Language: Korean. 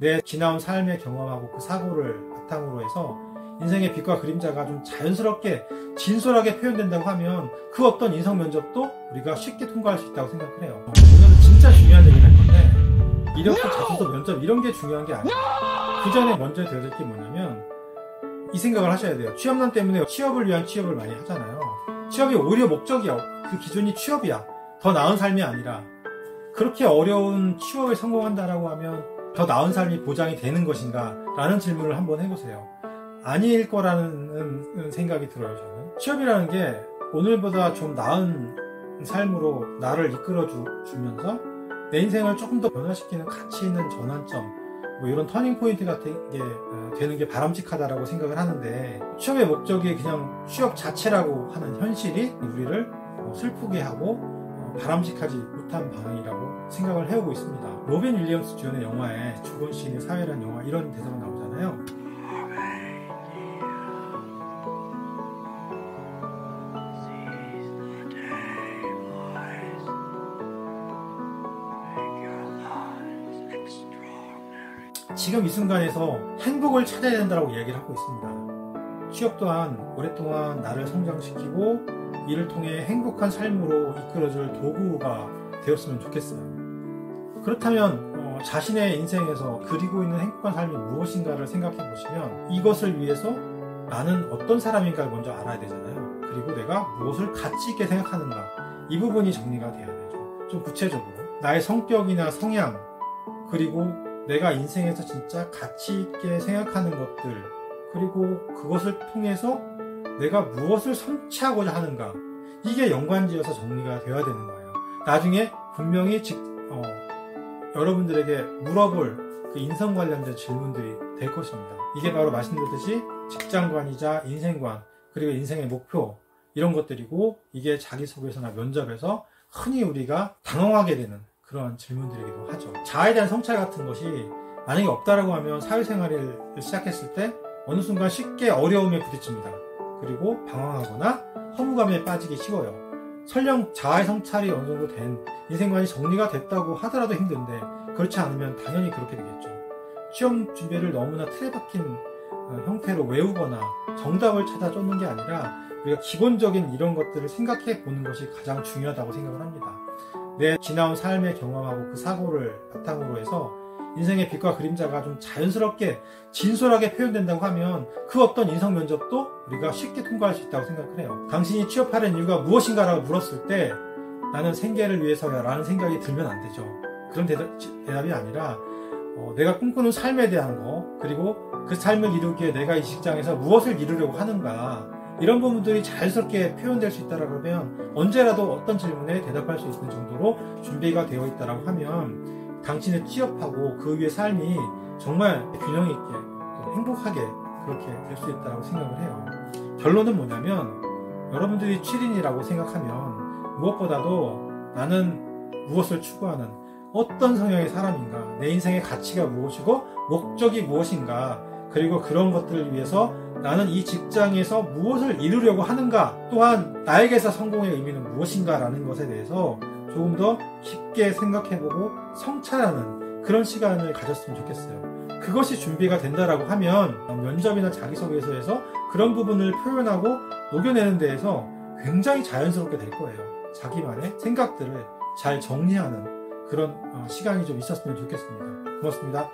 내 지나온 삶의 경험하고 그 사고를 바탕으로 해서 인생의 빛과 그림자가 좀 자연스럽게 진솔하게 표현된다고 하면 그 어떤 인성 면접도 우리가 쉽게 통과할 수 있다고 생각을 해요. 오늘은 진짜 중요한 얘기를 할 건데, 이력서, 자소서, 면접 이런 게 중요한 게 아니에요. 그 전에 먼저 되어야 될 게 뭐냐면 이 생각을 하셔야 돼요. 취업난 때문에 취업을 위한 취업을 많이 하잖아요. 취업이 오히려 목적이야. 그 기준이 취업이야. 더 나은 삶이 아니라. 그렇게 어려운 취업에 성공한다라고 하면 더 나은 삶이 보장이 되는 것인가? 라는 질문을 한번 해보세요. 아닐 거라는 생각이 들어요, 저는. 취업이라는 게 오늘보다 좀 나은 삶으로 나를 이끌어 주면서 내 인생을 조금 더 변화시키는 가치 있는 전환점, 뭐 이런 터닝 포인트 같은 게 되는 게 바람직하다라고 생각을 하는데, 취업의 목적이 그냥 취업 자체라고 하는 현실이 우리를 슬프게 하고 바람직하지 못한 방향이라고 생각을 해오고 있습니다. 로빈 윌리엄스 주연의 영화에 죽은 시인의 사회라는 영화, 이런 대사가 나오잖아요. 지금 이 순간에서 행복을 찾아야 된다고 얘기를 하고 있습니다. 취업 또한 오랫동안 나를 성장시키고 이를 통해 행복한 삶으로 이끌어줄 도구가 되었으면 좋겠어요. 그렇다면 자신의 인생에서 그리고 있는 행복한 삶이 무엇인가를 생각해 보시면, 이것을 위해서 나는 어떤 사람인가를 먼저 알아야 되잖아요. 그리고 내가 무엇을 가치 있게 생각하는가, 이 부분이 정리가 돼야 되죠. 좀 구체적으로 나의 성격이나 성향, 그리고 내가 인생에서 진짜 가치 있게 생각하는 것들, 그리고 그것을 통해서 내가 무엇을 성취하고자 하는가, 이게 연관지어서 정리가 되어야 되는 거예요. 나중에 분명히 여러분들에게 물어볼 그 인성 관련된 질문들이 될 것입니다. 이게 바로 말씀드렸듯이 직장관이자 인생관, 그리고 인생의 목표, 이런 것들이고, 이게 자기소개서나 면접에서 흔히 우리가 당황하게 되는 그런 질문들이기도 하죠. 자아에 대한 성찰 같은 것이 만약에 없다라고 하면 사회생활을 시작했을 때 어느 순간 쉽게 어려움에 부딪힙니다. 그리고 방황하거나 허무감에 빠지기 쉬워요. 설령 자아의 성찰이 어느 정도 된 인생관이 정리가 됐다고 하더라도 힘든데, 그렇지 않으면 당연히 그렇게 되겠죠. 시험 준비를 너무나 틀에 박힌 형태로 외우거나 정답을 찾아 쫓는 게 아니라 우리가 기본적인 이런 것들을 생각해 보는 것이 가장 중요하다고 생각을 합니다. 내 지나온 삶의 경험하고 그 사고를 바탕으로 해서 인생의 빛과 그림자가 좀 자연스럽게 진솔하게 표현된다고 하면 그 어떤 인성 면접도 우리가 쉽게 통과할 수 있다고 생각을 해요. 당신이 취업하려는 이유가 무엇인가 라고 물었을 때 나는 생계를 위해서야 라는 생각이 들면 안 되죠. 그런 대답이 아니라 내가 꿈꾸는 삶에 대한 거, 그리고 그 삶을 이루기에 내가 이 직장에서 무엇을 이루려고 하는가, 이런 부분들이 자연스럽게 표현될 수 있다라고 하면 언제라도 어떤 질문에 대답할 수 있는 정도로 준비가 되어 있다라고 하면 당신의 취업하고 그 위의 삶이 정말 균형 있게 행복하게 그렇게 될 수 있다고 생각을 해요. 결론은 뭐냐면, 여러분들이 7인이라고 생각하면 무엇보다도 나는 무엇을 추구하는 어떤 성향의 사람인가, 내 인생의 가치가 무엇이고 목적이 무엇인가, 그리고 그런 것들을 위해서 나는 이 직장에서 무엇을 이루려고 하는가, 또한 나에게서 성공의 의미는 무엇인가 라는 것에 대해서 조금 더 깊게 생각해보고 성찰하는 그런 시간을 가졌으면 좋겠어요. 그것이 준비가 된다라고 하면 면접이나 자기소개서에서 그런 부분을 표현하고 녹여내는 데에서 굉장히 자연스럽게 될 거예요. 자기만의 생각들을 잘 정리하는 그런 시간이 좀 있었으면 좋겠습니다. 고맙습니다.